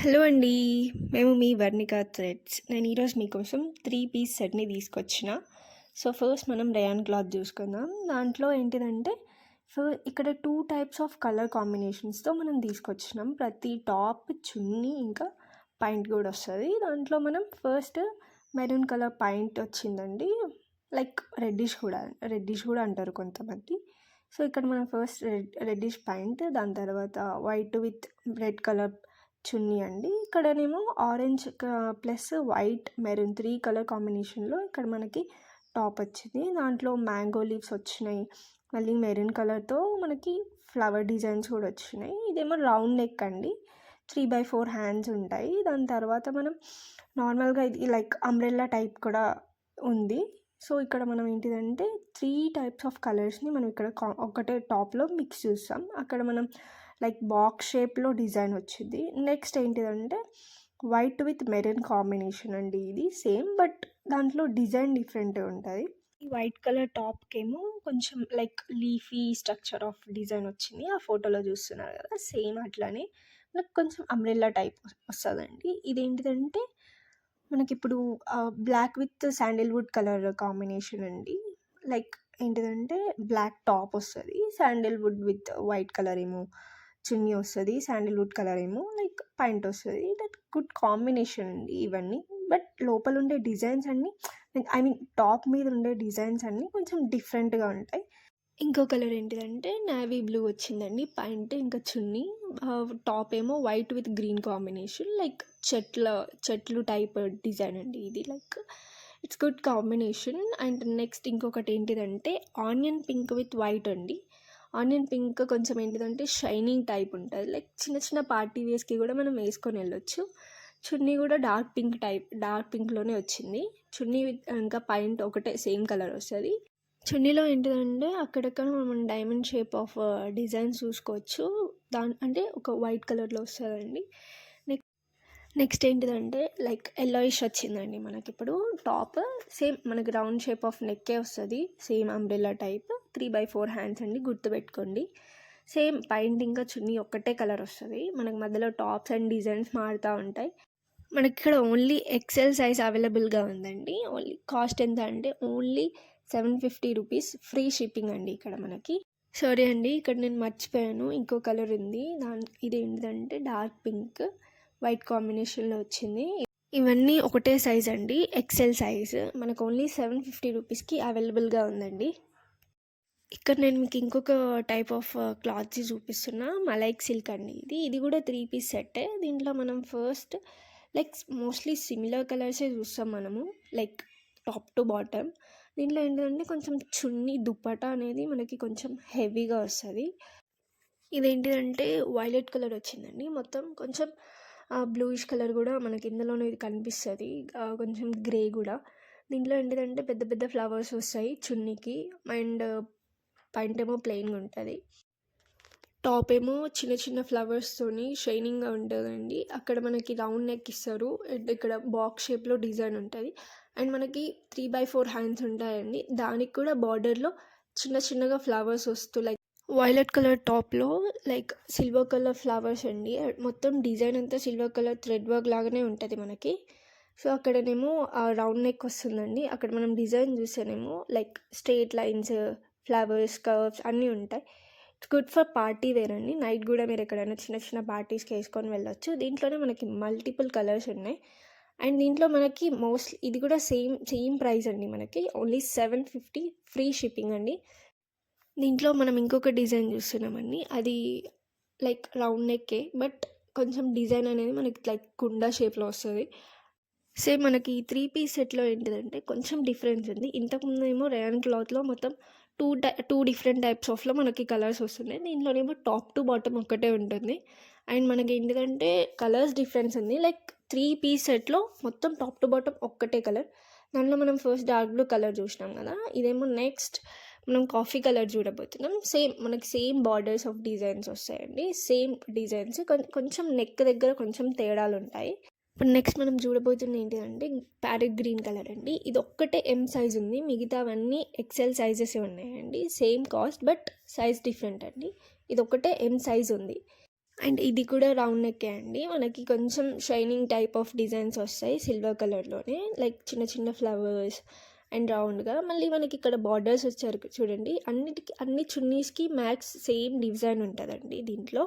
Hello అండి. మేము మీ Varnika threads. నేను ఈరోజు మీకోసం 3 పీస్ సెట్‌ని తీసుకొచ్చిన. సో, ఫస్ట్ మనం రేయాన్ క్లాత్ చూసుకుందాం. దాంట్లో ఏంటిదంటే ఇక్కడ 2 టైప్స్ ఆఫ్ కలర్ కాంబినేషన్స్‌తో మనం తీసుకొచ్చినాం. ప్రతి టాప్, చున్నీ ఇంకా పాయింట్ కూడా వస్తది. దాంట్లో మనం ఫస్ట్ మెరూన్ కలర్ పాయింట్ వచ్చిందండి. లైక్ రెడ్డిష్ కూడా అంటారు కొంతమంది. సో, ఇక్కడ మనం ఫస్ట్ రెడ్డిష్ పాయింట్, దాని తర్వాత వైట్ విత్ రెడ్ కలర్ చున్నీ అండి. ఇక్కడనేమో orange plus white maroon 3 colour కాంబినేషన్లో ఇక్కడ మనకి టాప్ వచ్చింది. దాంట్లో మ్యాంగో లీవ్స్ వచ్చినాయి. మళ్ళీ మెరూన్ కలర్తో మనకి ఫ్లవర్ డిజైన్స్ కూడా వచ్చినాయి. ఇదేమో రౌండ్ నెక్ అండి. 3/4 హ్యాండ్స్ ఉంటాయి. దాని తర్వాత మనం నార్మల్గా ఇది లైక్ అంబ్రెల్లా టైప్ కూడా ఉంది. సో, ఇక్కడ మనం ఏంటిదంటే 3 టైప్స్ ఆఫ్ కలర్స్ని మనం ఇక్కడ ఒకటే టాప్లో మిక్స్ చూస్తాం. అక్కడ మనం లైక్ బాక్స్ షేప్లో డిజైన్ వచ్చింది. నెక్స్ట్ ఏంటిదంటే వైట్ విత్ మెరూన్ కాంబినేషన్ అండి. ఇది సేమ్ బట్ దాంట్లో డిజైన్ డిఫరెంట్ ఉంటుంది. ఈ వైట్ కలర్ టాప్కేమో కొంచెం like leafy structure of design వచ్చింది. ఆ ఫోటోలో చూస్తున్నారు కదా, సేమ్ అట్లానే మనకు కొంచెం అంబ్రెల్లా టైప్ వస్తుందండి. ఇదేంటిదంటే మనకిప్పుడు black with sandalwood colour combination అండి. లైక్ ఏంటిదంటే బ్లాక్ టాప్ వస్తుంది, శాండిల్వుడ్ విత్ వైట్ కలర్ ఏమో చున్నీ వస్తుంది, శాండిల్వుడ్ కలర్ ఏమో లైక్ పాయింట్ వస్తుంది. దట్ గుడ్ కాంబినేషన్ అండి ఇవన్నీ. బట్ లోపల ఉండే డిజైన్స్ అన్నీ ఐ మీన్ టాప్ మీద ఉండే డిజైన్స్ అన్నీ కొంచెం డిఫరెంట్గా ఉంటాయి. ఇంకో కలర్ ఏంటిదంటే నేవీ బ్లూ వచ్చిందండి పాయింట్ ఇంకా చున్నీ. టాప్ ఏమో white with green combination, like చెట్లు టైప్ డిజైన్ అండి ఇది. Like it's good combination. And next ఇంకొకటి ఏంటిదంటే ఆనియన్ పింక్ విత్ వైట్ అండి. ఆనియన్ పింక్ కొంచెం ఏంటిదంటే షైనింగ్ టైప్ ఉంటుంది. లైక్ చిన్న చిన్న పార్టీ వేస్కి కూడా మనం వేసుకొని వెళ్ళొచ్చు. చున్నీ కూడా డార్క్ పింక్లోనే వచ్చింది. చున్నీ విత్ ఇంకా పాయింట్ ఒకటే సేమ్ కలర్ వస్తుంది. చున్నీలో ఏంటిదంటే అక్కడక్కడ మనం డైమండ్ షేప్ ఆఫ్ డిజైన్స్ చూసుకోవచ్చు. అంటే ఒక వైట్ కలర్లో వస్తుందండి. నెక్స్ట్ ఏంటిదంటే లైక్ ఎల్లోయిష్ వచ్చిందండి మనకి ఇప్పుడు టాప్. సేమ్ మనకి రౌండ్ షేప్ ఆఫ్ నెక్కే వస్తుంది, సేమ్ అంబ్రెల్లా టైప్. 3/4 హ్యాండ్స్ అండి, గుర్తుపెట్టుకోండి. సేమ్ పాయింట్ ఇంకా చున్నీ ఒక్కటే కలర్ వస్తుంది. మనకి మధ్యలో టాప్స్ అండ్ డిజైన్స్ మారుతూ ఉంటాయి. మనకి ఇక్కడ ఓన్లీ ఎక్సెల్ సైజ్ అవైలబుల్గా ఉందండి. ఓన్లీ కాస్ట్ ఎంత అంటే ఓన్లీ 750 రూపీస్, ఫ్రీ షిప్పింగ్ అండి ఇక్కడ మనకి. సారీ అండి, ఇక్కడ నేను మర్చిపోయాను, ఇంకో కలర్ ఉంది. ఇది ఏంటిదంటే డార్క్ పింక్ వైట్ కాంబినేషన్లో వచ్చింది. ఇవన్నీ ఒకటే సైజ్ అండి, ఎక్సెల్ సైజ్. మనకు ఓన్లీ 750 రూపీస్కి అవైలబుల్గా ఉందండి. ఇక్కడ నేను మీకు ఇంకొక టైప్ ఆఫ్ క్లాత్స్ చూపిస్తున్నా, మలైక్ సిల్క్ అండి. ఇది కూడా 3 పీస్ సెట్టే. దీంట్లో మనం ఫస్ట్ లైక్ మోస్ట్లీ సిమిలర్ కలర్సే చూస్తాం మనము, లైక్ టాప్ టు బాటమ్. దీంట్లో ఏంటంటే కొంచెం చున్నీ దుప్పటా అనేది మనకి కొంచెం హెవీగా వస్తుంది. ఇదేంటిదంటే వైలెట్ కలర్ వచ్చిందండి. మొత్తం కొంచెం బ్లూయిష్ కలర్ కూడా మనకి ఇందులోనే ఇది కనిపిస్తుంది, కొంచెం గ్రే కూడా. దీంట్లో ఏంటిదంటే పెద్ద పెద్ద ఫ్లవర్స్ వస్తాయి చున్నీకి. అండ్ పాయింట్ ఏమో ప్లెయిన్గా ఉంటుంది. టాప్ ఏమో చిన్న చిన్న ఫ్లవర్స్తోని షైనింగ్గా ఉంటుందండి. అక్కడ మనకి రౌండ్ నెక్ ఇస్తారు, ఇక్కడ బాక్స్ షేప్లో డిజైన్ ఉంటుంది. అండ్ మనకి 3/4 హ్యాండ్స్ ఉంటాయండి. దానికి కూడా బార్డర్లో చిన్న చిన్నగా ఫ్లవర్స్ వస్తూ లైక్ వైలెట్ కలర్ టాప్లో లైక్ సిల్వర్ కలర్ ఫ్లవర్స్ అండి. మొత్తం డిజైన్ అంతా సిల్వర్ కలర్ థ్రెడ్ వర్క్ లాగానే ఉంటుంది మనకి. సో అక్కడనేమో రౌండ్ నెక్ వస్తుందండి. అక్కడ మనం డిజైన్ చూస్తేనేమో like straight lines, flowers, curves అన్నీ ఉంటాయి. It's good for party wear అండి. నైట్ కూడా మీరు ఎక్కడైనా చిన్న చిన్న పార్టీస్కి వేసుకొని వెళ్ళొచ్చు. దీంట్లోనే మనకి మల్టిపుల్ కలర్స్ ఉన్నాయి. అండ్ దీంట్లో మనకి మోస్ట్లీ ఇది కూడా సేమ్ ప్రైస్ అండి. మనకి ఓన్లీ 750, ఫ్రీ షిప్పింగ్ అండి. దీంట్లో మనం ఇంకొక డిజైన్ చూస్తున్నామండి. అది లైక్ రౌండ్ నెక్కే, బట్ కొంచెం డిజైన్ అనేది మనకి లైక్ కుండ షేప్లో వస్తుంది. సేమ్ మనకి 3 పీస్ సెట్లో ఏంటిదంటే కొంచెం డిఫరెన్స్ ఉంది. ఇంతకుముందు ఏమో రేయాన్ క్లాత్లో మొత్తం టూ డిఫరెంట్ టైప్స్ ఆఫ్లో మనకి కలర్స్ వస్తున్నాయి. దీంట్లోనేమో టాప్ టు బాటమ్ ఒక్కటే ఉంటుంది. అండ్ మనకి ఏంటిదంటే కలర్స్ డిఫరెన్స్ ఉంది. లైక్ 3 పీస్ సెట్లో మొత్తం టాప్ టు బాటమ్ ఒక్కటే కలర్. దాంట్లో మనం ఫస్ట్ డార్క్ బ్లూ కలర్ చూసినాం కదా, ఇదేమో నెక్స్ట్ మనం కాఫీ కలర్ చూడబోతున్నాం. మనకి సేమ్ బార్డర్స్ ఆఫ్ డిజైన్స్ వస్తాయండి. సేమ్ డిజైన్స్, కొంచెం నెక్ దగ్గర కొంచెం తేడాలు ఉంటాయి. ఇప్పుడు నెక్స్ట్ మనం చూడబోతుంది ఏంటిదంటే ప్యారెట్ గ్రీన్ కలర్ అండి. ఇది ఒక్కటే ఎం సైజ్ ఉంది, మిగతావన్నీ ఎక్సెల్ సైజెస్ ఉన్నాయండి. Same cost but size different అండి. ఇది ఒక్కటే ఎం సైజ్ ఉంది. అండ్ ఇది కూడా రౌండ్ నెక్కే అండి. మనకి కొంచెం షైనింగ్ టైప్ ఆఫ్ డిజైన్స్ వస్తాయి సిల్వర్ కలర్‌లోనే. లైక్ చిన్న చిన్న ఫ్లవర్స్ అండ్ రౌండ్‌గా. మళ్ళీ మనకి ఇక్కడ బార్డర్స్ వచ్చారు చూడండి. అన్ని చున్నీస్‌కి మ్యాక్స్ సేమ్ డిజైన్ ఉంటదండి దీంట్లో.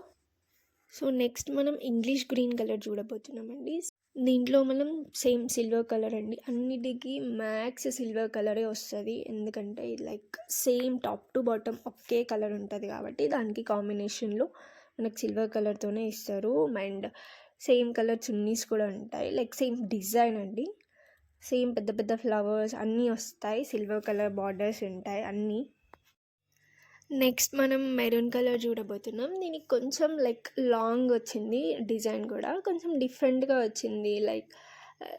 సో, నెక్స్ట్ మనం ఇంగ్లీష్ గ్రీన్ కలర్ చూడబోతున్నామండి. దీంట్లో మనం సేమ్ సిల్వర్ కలర్ అండి. అన్నిటికి మ్యాక్స్ సిల్వర్ కలరే వస్తది. ఎందుకంటే like same top to bottom okay colour ఉంటది కాబట్టి దానికి కాంబినేషన్‌లో మనకు సిల్వర్ కలర్‌తోనే ఇస్తారు. అండ్ సేమ్ కలర్ చున్నీస్ కూడా ఉంటాయి. లైక్ సేమ్ డిజైన్ అండి. సేమ్ పెద్ద పెద్ద ఫ్లవర్స్ అన్నీ వస్తాయి. సిల్వర్ కలర్ బార్డర్స్ ఉంటాయి అన్నీ. నెక్స్ట్ మనం మెరూన్ కలర్ చూడబోతున్నాం. దీనికి కొంచెం లైక్ లాంగ్ వచ్చింది డిజైన్ కూడా. కొంచెం డిఫరెంట్‌గా వచ్చింది. లైక్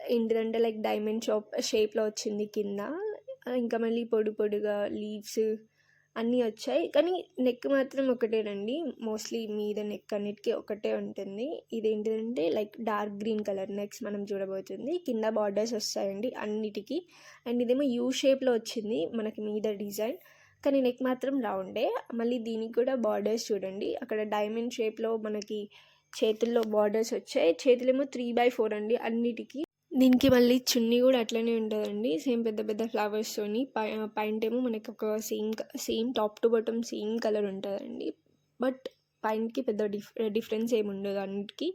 ఏంటిదంటే లైక్ డైమండ్ షేప్‌లో వచ్చింది కింద. ఇంకా మళ్ళీ పొడుగా లీవ్స్ అన్నీ వచ్చాయి. కానీ నెక్ మాత్రం ఒకటేనండి. మోస్ట్లీ మీద నెక్ అన్నిటికి ఒకటే ఉంటుంది. ఇదేంటిదంటే like dark green colour next మనం చూడబోతుంది. కింద బార్డర్స్ వస్తాయండి అన్నిటికి. అండ్ ఇదేమో యూ షేప్‌లో వచ్చింది మనకి మీద డిజైన్. కానీ నెక్ మాత్రం రౌండే. మళ్ళీ దీనికి కూడా బార్డర్స్ చూడండి. అక్కడ డైమండ్ షేప్‌లో మనకి చేతుల్లో బార్డర్స్ వచ్చాయి. చేతులేమో 3/4 అండి అన్నిటికి. దీనికి మళ్ళీ చున్నీ కూడా అట్లనే ఉంటదండి. సేమ్ పెద్ద పెద్ద ఫ్లవర్స్‌తోని పైంటేమో మనకి ఒక same top to bottom same colour ఉంటదండి. బట్ పైనకి పెద్ద డిఫరెన్స్ ఏమి ఉండదు. అన్నిటికి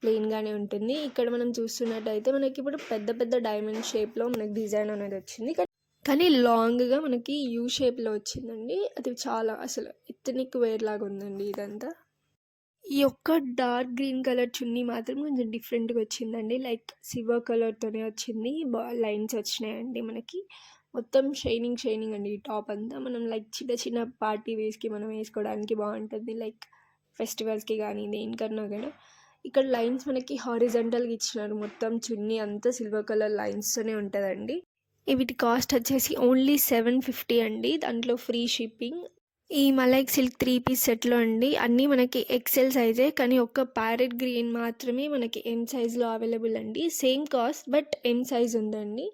ప్లెయిన్‌గానే ఉంటుంది. ఇక్కడ మనం చూస్తున్నట్టయితే మనకి ఇప్పుడు పెద్ద పెద్ద డైమండ్ షేప్‌లో మనకి డిజైన్ అనేది వచ్చింది. కానీ లాంగ్‌గా మనకి యూ షేప్‌లో వచ్చిందండి. అది చాలా అసలు ఎత్నిక్ వేర్ లాగా ఉందండి ఇదంతా. ఈ ఒక్క డార్క్ గ్రీన్ కలర్ చున్నీ మాత్రం కొంచెం డిఫరెంట్‌గా వచ్చిందండి. లైక్ సిల్వర్ కలర్‌తోనే వచ్చింది. లైన్స్ వచ్చినాయండి మనకి. మొత్తం షైనింగ్ అండి ఈ టాప్ అంతా. మనం లైక్ చిన్న చిన్న పార్టీ వేర్స్‌కి మనం వేసుకోవడానికి బాగుంటుంది. లైక్ ఫెస్టివల్స్‌కి కానీ దేనికన్నా కూడా. ఇక్కడ లైన్స్ మనకి హారిజాంటల్‌గా ఇచ్చినారు. మొత్తం చున్నీ అంతా సిల్వర్ కలర్ లైన్స్తోనే ఉంటదండి. వీటి కాస్ట్ వచ్చేసి ఓన్లీ 750 అండి. దాంట్లో ఫ్రీ షిప్పింగ్. ఈ మలైక్ సిల్క్ 3 పీస్ సెట్‌లో అండి అన్నీ మనకి ఎక్సెల్ సైజే. కానీ ఒక్క ప్యారెట్ గ్రీన్ మాత్రమే మనకి ఎమ్ సైజ్‌లో అవైలబుల్ అండి. Same cost but M size ఉందండి.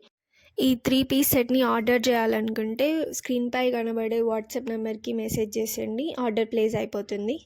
ఈ 3 పీస్ సెట్‌ని ఆర్డర్ చేయాలనుకుంటే స్క్రీన్‌పై కనబడే వాట్సాప్ నెంబర్‌కి మెసేజ్ చేసేయండి. ఆర్డర్ ప్లేస్ అయిపోతుంది.